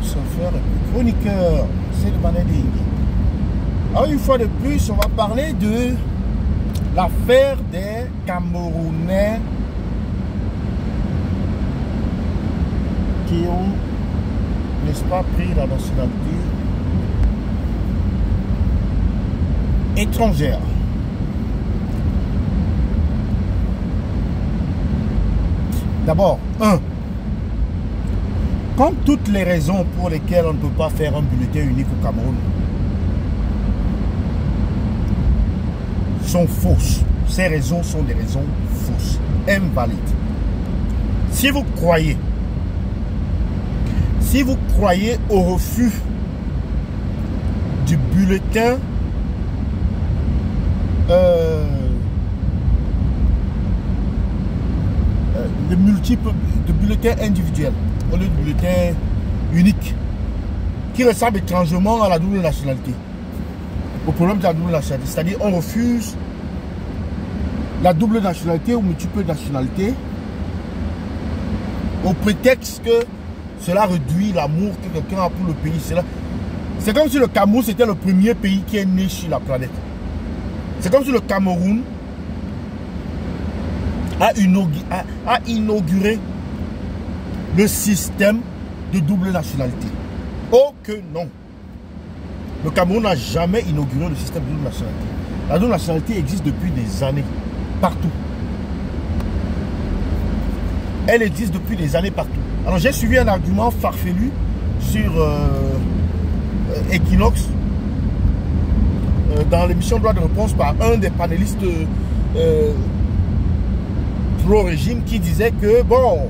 surfeur et chroniqueur, c'est le Banading. Alors une fois de plus, on va parler de l'affaire des Camerounais qui ont, n'est-ce pas, pris la nationalité étrangère. D'abord, comme toutes les raisons pour lesquelles on ne peut pas faire un bulletin unique au Cameroun sont fausses. Ces raisons sont des raisons fausses, invalides. Si vous croyez au refus du bulletin de multiples de bulletins individuels au lieu de bulletins uniques qui ressemblent étrangement à la double nationalité, au problème de la double nationalité, c'est-à-dire on refuse la double nationalité ou multiple nationalité au prétexte que cela réduit l'amour que quelqu'un a pour le pays. C'est comme si le Cameroun c'était le premier pays qui est né sur la planète. C'est comme si le Cameroun a inauguré le système de double nationalité. Oh que non! Le Cameroun n'a jamais inauguré le système de double nationalité. La double nationalité existe depuis des années, partout. Elle existe depuis des années partout. Alors j'ai suivi un argument farfelu sur Equinox dans l'émission Droit de réponse par un des panélistes pro-régime qui disait que bon,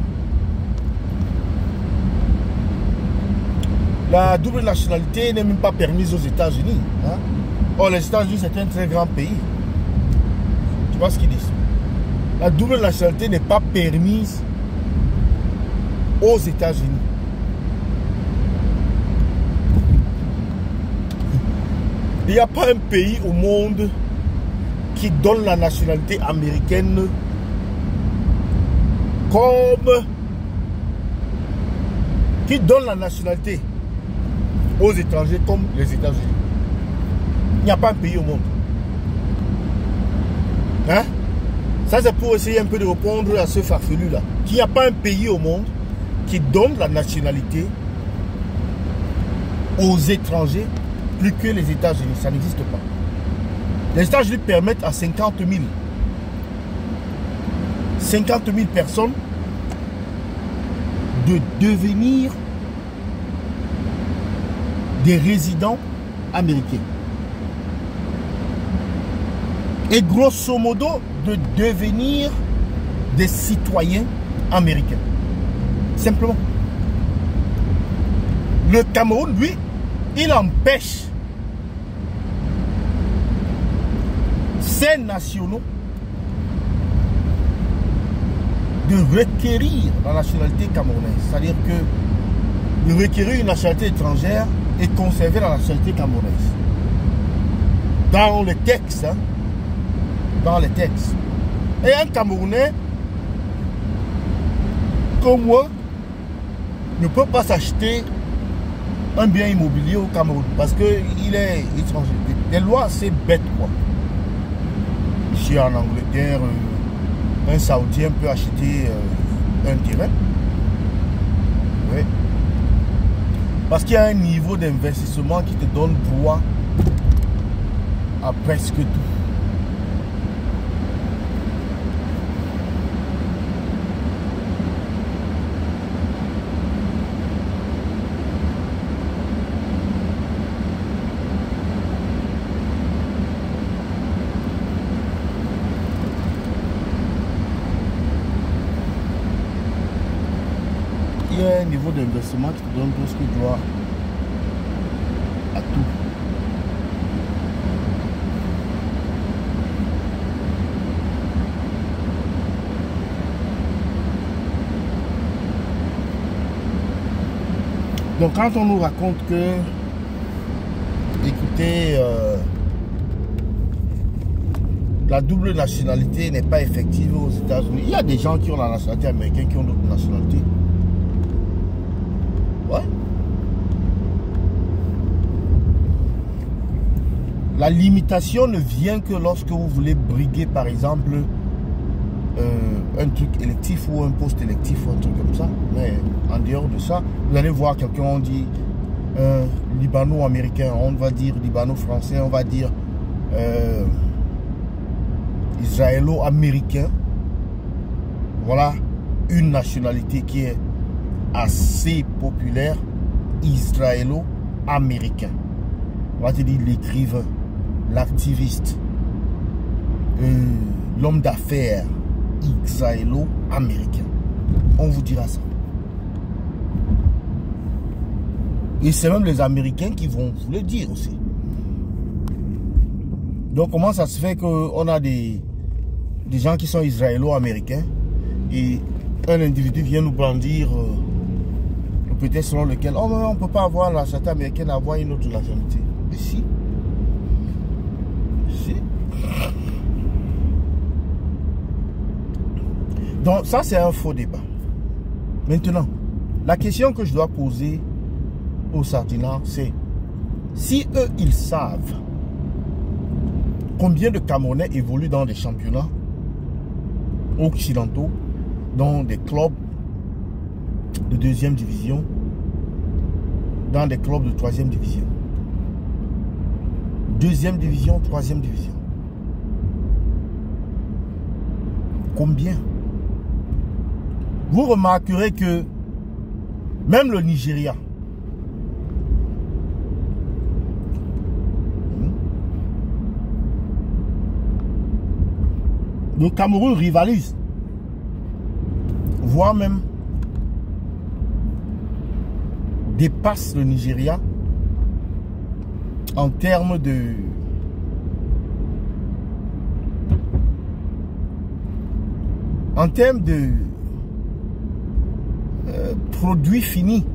la double nationalité n'est même pas permise aux États-Unis. Hein? Or, les États-Unis, c'est un très grand pays. Tu vois ce qu'ils disent? La double nationalité n'est pas permise aux États-Unis. Il n'y a pas un pays au monde qui donne la nationalité américaine qui donne la nationalité aux étrangers comme les États-Unis. Il n'y a pas un pays au monde. Hein? Ça, c'est pour essayer un peu de répondre à ce farfelu-là. Il n'y a pas un pays au monde qui donne la nationalité aux étrangers plus que les États-Unis. Ça n'existe pas. Les États-Unis permettent à 50 000 personnes de devenir des résidents américains. Et grosso modo, de devenir des citoyens américains. Simplement. Le Cameroun, lui, il empêche ces nationaux de requérir la nationalité camerounaise. C'est-à-dire que de requérir une nationalité étrangère et conserver la nationalité camerounaise. Dans les textes, hein, dans les textes. Et un Camerounais comme moi ne peut pas s'acheter un bien immobilier au Cameroun parce qu'il est étranger. Les lois, c'est bête quoi. Ici en Angleterre, un Saoudien peut acheter un terrain. Oui. Parce qu'il y a un niveau d'investissement qui te donne droit à presque tout. Il y a un niveau d'investissement qui te donne presque droit à tout. Donc quand on nous raconte que, écoutez, la double nationalité n'est pas effective aux États-Unis, il y a des gens qui ont la nationalité américaine qui ont d'autres nationalités. Ouais. La limitation ne vient que lorsque vous voulez briguer, par exemple, un truc électif ou un poste électif ou un truc comme ça. Mais en dehors de ça, vous allez voir quelqu'un, on dit libano-américain, on va dire libano-français, on va dire israélo-américain. Voilà une nationalité qui est assez populaire, israélo-américain. On va te dire l'écrivain, l'activiste, l'homme d'affaires israélo-américain. On vous dira ça. Et c'est même les Américains qui vont vous le dire aussi. Donc comment ça se fait qu'on a des gens qui sont israélo-américains et un individu vient nous brandir peut-être selon lequel oh, on ne peut pas avoir la nationalité américaine, avoir une autre nationalité. Mais si. Si. Donc ça c'est un faux débat. Maintenant, la question que je dois poser aux Sardinards, c'est si eux ils savent combien de Camerounais évoluent dans des championnats occidentaux, dans des clubs de 2e division, dans des clubs de 3e division. 2e division, 3e division. Combien? Vous remarquerez que même le Nigeria, le Cameroun rivalise, voire même dépasse le Nigeria en termes de produits finis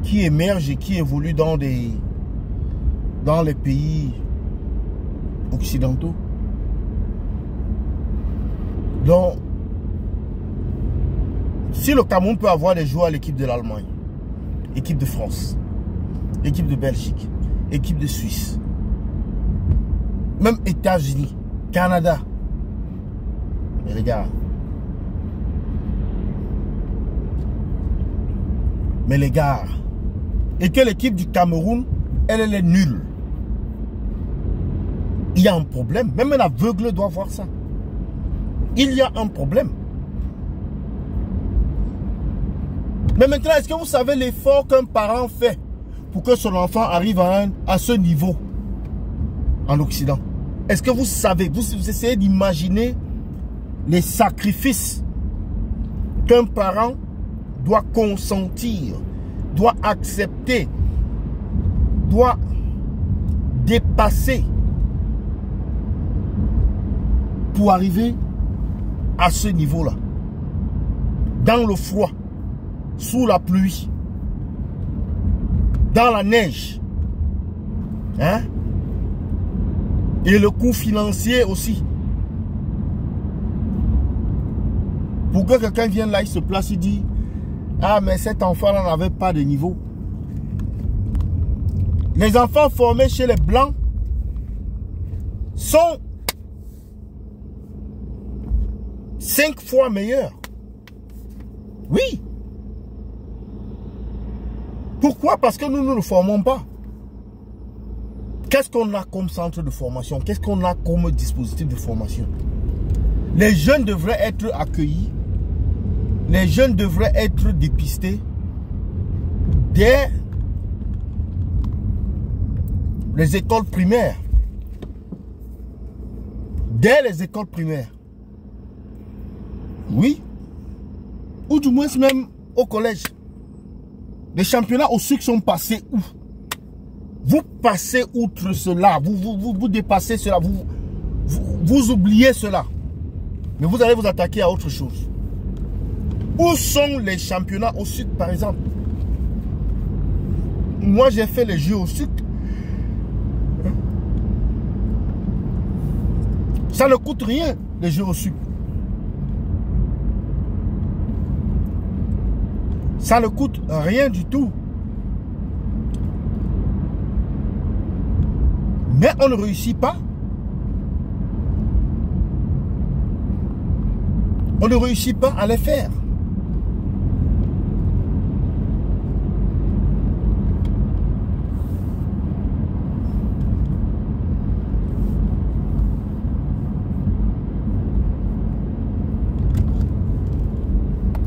qui émergent et qui évoluent dans les pays occidentaux. Donc, si le Cameroun peut avoir des joueurs à l'équipe de l'Allemagne, équipe de France, équipe de Belgique, équipe de Suisse, même États-Unis, Canada, mais les gars, et que l'équipe du Cameroun, elle est nulle, il y a un problème. Même un aveugle doit voir ça. Il y a un problème. Mais maintenant, est-ce que vous savez l'effort qu'un parent fait pour que son enfant arrive à ce niveau en Occident? Est-ce que vous savez, vous essayez d'imaginer les sacrifices qu'un parent doit consentir, doit accepter, doit dépasser pour arriver à ce niveau-là, dans le froid, sous la pluie, dans la neige, hein? Et le coût financier aussi. Pour que quelqu'un vienne là, il se place, il dit ah mais cet enfant-là n'avait pas de niveau. Les enfants formés chez les Blancs sont 5 fois meilleurs. Oui. Pourquoi? Parce que nous ne nous formons pas. Qu'est-ce qu'on a comme centre de formation? Qu'est-ce qu'on a comme dispositif de formation? Les jeunes devraient être accueillis. Les jeunes devraient être dépistés dès les écoles primaires. Dès les écoles primaires. Oui. Ou du moins même au collège. Les championnats au sucre sont passés où? Vous passez outre cela. Vous dépassez cela. Vous oubliez cela. Mais vous allez vous attaquer à autre chose. Où sont les championnats au sucre, par exemple? Moi, j'ai fait les jeux au sucre. Ça ne coûte rien, les jeux au sucre. Ça ne coûte rien du tout. Mais on ne réussit pas. On ne réussit pas à les faire.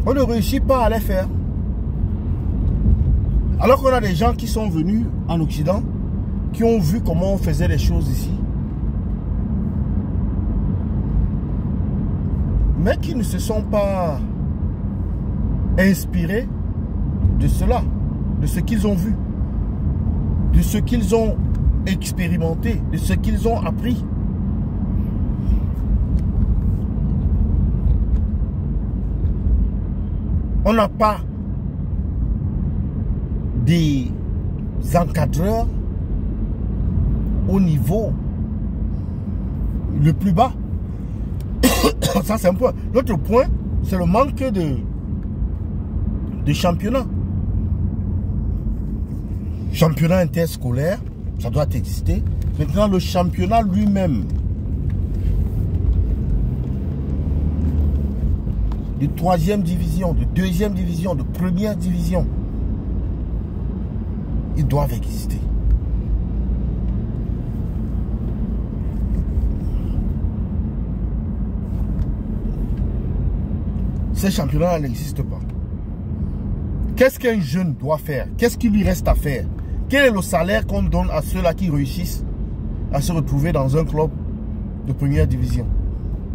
On ne réussit pas à les faire. Alors qu'on a des gens qui sont venus en Occident, qui ont vu comment on faisait les choses ici, mais qui ne se sont pas inspirés de cela, de ce qu'ils ont vu, de ce qu'ils ont expérimenté, de ce qu'ils ont appris. On n'a pas des encadreurs au niveau le plus bas. Ça, c'est un point. L'autre point, c'est le manque de championnat. Championnat interscolaire, ça doit exister. Maintenant, le championnat lui-même, de 3e division, de 2e division, de 1re division, ils doivent exister. Ces championnats n'existent pas. Qu'est-ce qu'un jeune doit faire? Qu'est-ce qu'il lui reste à faire? Quel est le salaire qu'on donne à ceux-là qui réussissent à se retrouver dans un club de 1re division?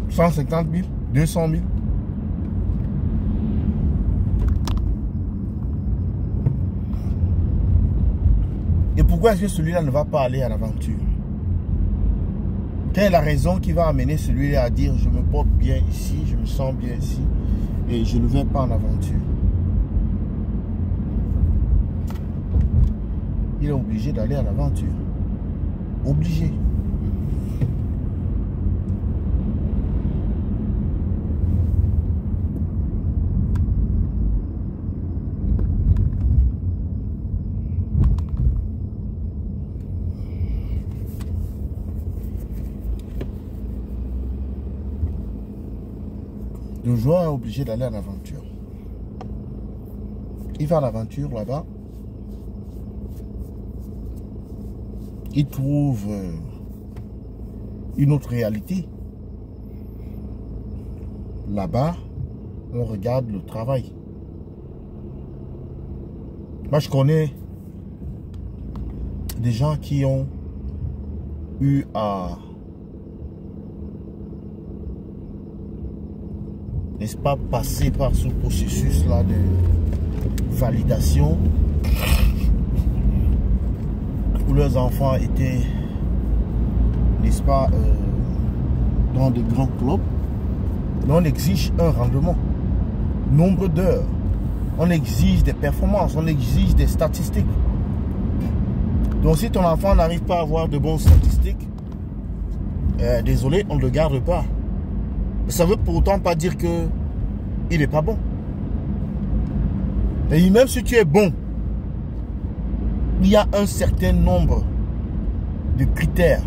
150 000, 200 000. Et pourquoi est-ce que celui-là ne va pas aller à l'aventure? Quelle est la raison qui va amener celui-là à dire je me porte bien ici, je me sens bien ici et je ne vais pas en aventure? Il est obligé d'aller à l'aventure. Obligé. Le joueur est obligé d'aller en aventure. Il va en aventure là-bas. Il trouve une autre réalité. Là-bas, on regarde le travail. Moi, je connais des gens qui ont eu à, n'est-ce pas, passer par ce processus-là de validation où leurs enfants étaient, n'est-ce pas, dans de grands clubs. Mais on exige un rendement, nombre d'heures, on exige des performances, on exige des statistiques. Donc si ton enfant n'arrive pas à avoir de bonnes statistiques, désolé, on ne le garde pas. Ça ne veut pourtant pas dire que il n'est pas bon. Et même si tu es bon, il y a un certain nombre de critères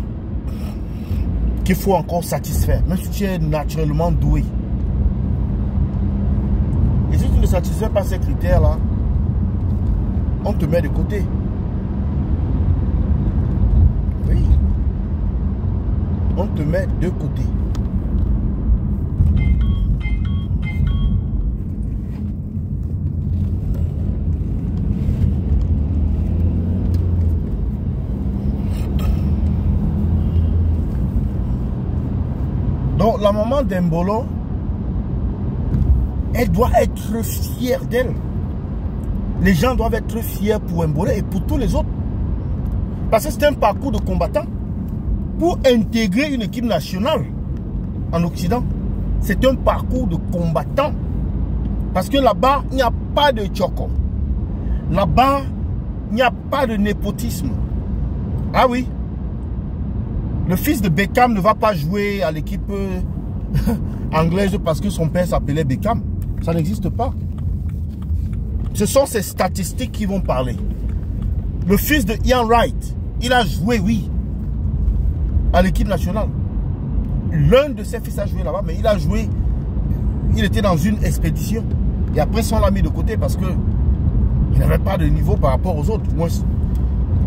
qu'il faut encore satisfaire, même si tu es naturellement doué. Et si tu ne satisfais pas ces critères-là, on te met de côté. Oui. On te met de côté. Donc la maman d'Embolo, elle doit être fière d'elle. Les gens doivent être fiers pour Mbolo et pour tous les autres. Parce que c'est un parcours de combattant. Pour intégrer une équipe nationale en Occident, c'est un parcours de combattant. Parce que là-bas, il n'y a pas de tchoko. Là-bas, il n'y a pas de népotisme. Ah oui. Le fils de Beckham ne va pas jouer à l'équipe anglaise parce que son père s'appelait Beckham. Ça n'existe pas. Ce sont ces statistiques qui vont parler. Le fils de Ian Wright, il a joué, oui. à l'équipe nationale. L'un de ses fils a joué là-bas, mais il a joué, il était dans une expédition. Et après, on l'a mis de côté parce que il n'avait pas de niveau par rapport aux autres. Moi,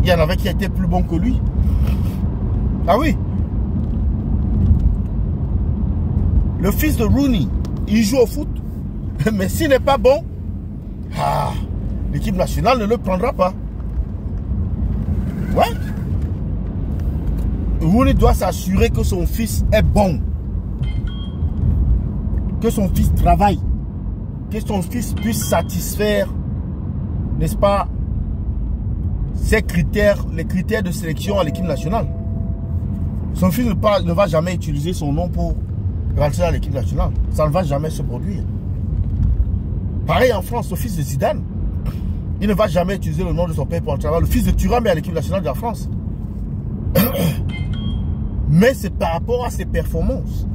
il y en avait qui étaient plus bons que lui. Ah oui. Le fils de Rooney, il joue au foot. Mais s'il n'est pas bon, l'équipe nationale ne le prendra pas. Ouais. Rooney doit s'assurer que son fils est bon. Que son fils travaille. Que son fils puisse satisfaire, n'est-ce pas, ses critères, les critères de sélection à l'équipe nationale. Son fils ne va jamais utiliser son nom pour rentrer à l'équipe nationale. Ça ne va jamais se produire. Pareil en France, le fils de Zidane, il ne va jamais utiliser le nom de son père pour le travail. Le fils de Thuram est à l'équipe nationale de la France. Mais c'est par rapport à ses performances.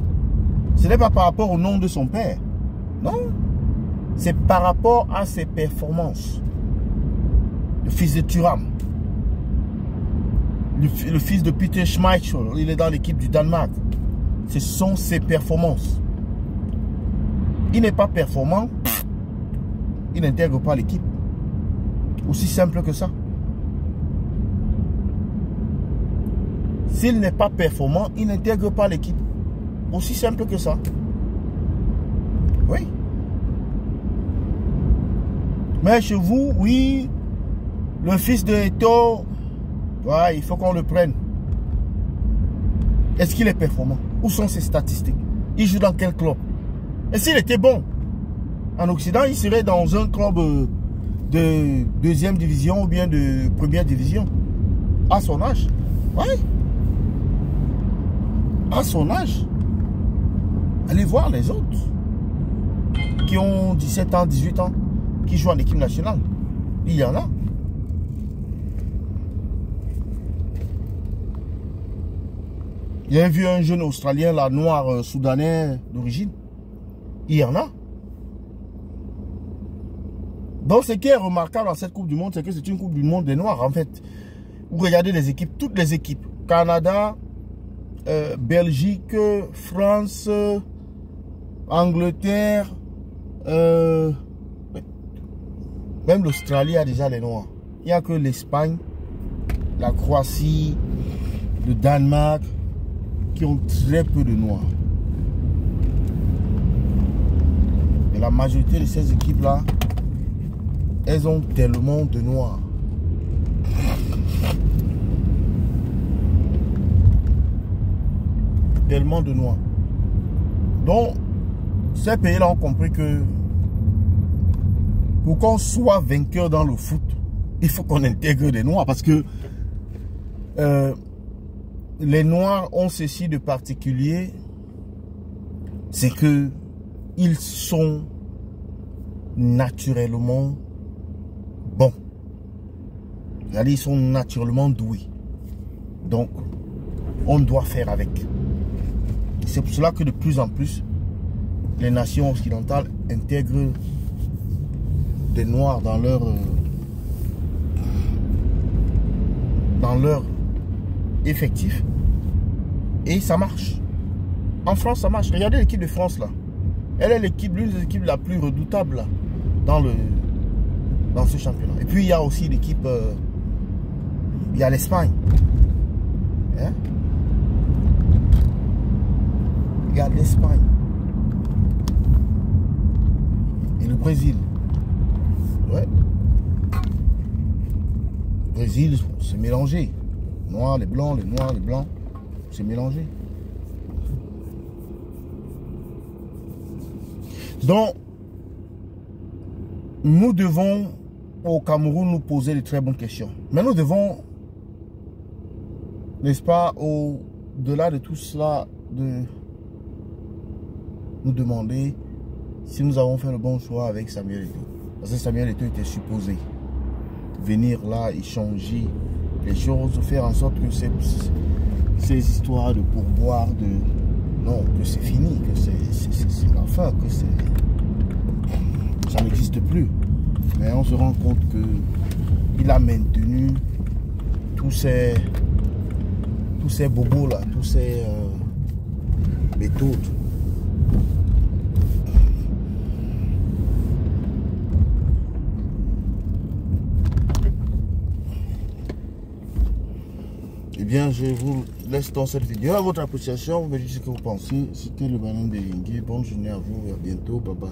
Ce n'est pas par rapport au nom de son père. Non. C'est par rapport à ses performances. Le fils de Thuram. Le fils de Peter Schmeichel, il est dans l'équipe du Danemark. Ce sont ses performances. Il n'est pas performant, il n'intègre pas l'équipe. Aussi simple que ça. S'il n'est pas performant, il n'intègre pas l'équipe. Aussi simple que ça. Oui. Mais chez vous, oui, le fils de Eto'o, ouais, il faut qu'on le prenne. Est-ce qu'il est performant? Où sont ses statistiques? Il joue dans quel club? Et s'il était bon, en Occident, il serait dans un club de deuxième division ou bien de première division. À son âge. Oui. À son âge. Allez voir les autres. Qui ont 17 ans, 18 ans. Qui jouent en équipe nationale. Il y en a. Il y a vu un jeune Australien, là, noir, soudanais d'origine. Il y en a. Donc, ce qui est remarquable dans cette Coupe du Monde, c'est que c'est une Coupe du Monde des Noirs, en fait. Vous regardez les équipes, toutes les équipes. Canada, Belgique, France, Angleterre, même l'Australie a déjà les Noirs. Il n'y a que l'Espagne, la Croatie, le Danemark, qui ont très peu de Noirs. Et la majorité de ces équipes-là, elles ont tellement de Noirs. Tellement de Noirs. Donc, ces pays-là ont compris que pour qu'on soit vainqueur dans le foot, il faut qu'on intègre des Noirs. Parce que les Noirs ont ceci de particulier, c'est que ils sont naturellement bons. Ils sont naturellement doués. Donc, on doit faire avec. C'est pour cela que de plus en plus, les nations occidentales intègrent des Noirs dans leur effectif. Et ça marche. En France, ça marche. Regardez l'équipe de France là. Elle est l'une des équipes la plus redoutable là, dans ce championnat. Et puis il y a aussi l'équipe, il y a l'Espagne. Hein? Regarde l'Espagne. Et le Brésil. Ouais. Le Brésil, c'est mélangé. Noirs, les blancs, les noirs, les blancs. C'est mélangé. Donc, nous devons, au Cameroun, nous poser de très bonnes questions. Mais nous devons, n'est-ce pas, au-delà de tout cela, de nous demander si nous avons fait le bon choix avec Samuel Eto'o. Parce que Samuel Eto'o était supposé venir là, échanger les choses, faire en sorte que ces histoires de pourboire, non, que c'est fini, que c'est la fin, que ça n'existe plus. Mais on se rend compte que il a maintenu tous ces tous ces bobos là, tous ces méthodes. Eh bien, je vous laisse dans cette vidéo à votre appréciation. Vous me dites ce que vous pensez. C'était le Ballon de Lingué. Bonne journée à vous et à bientôt. Bye bye.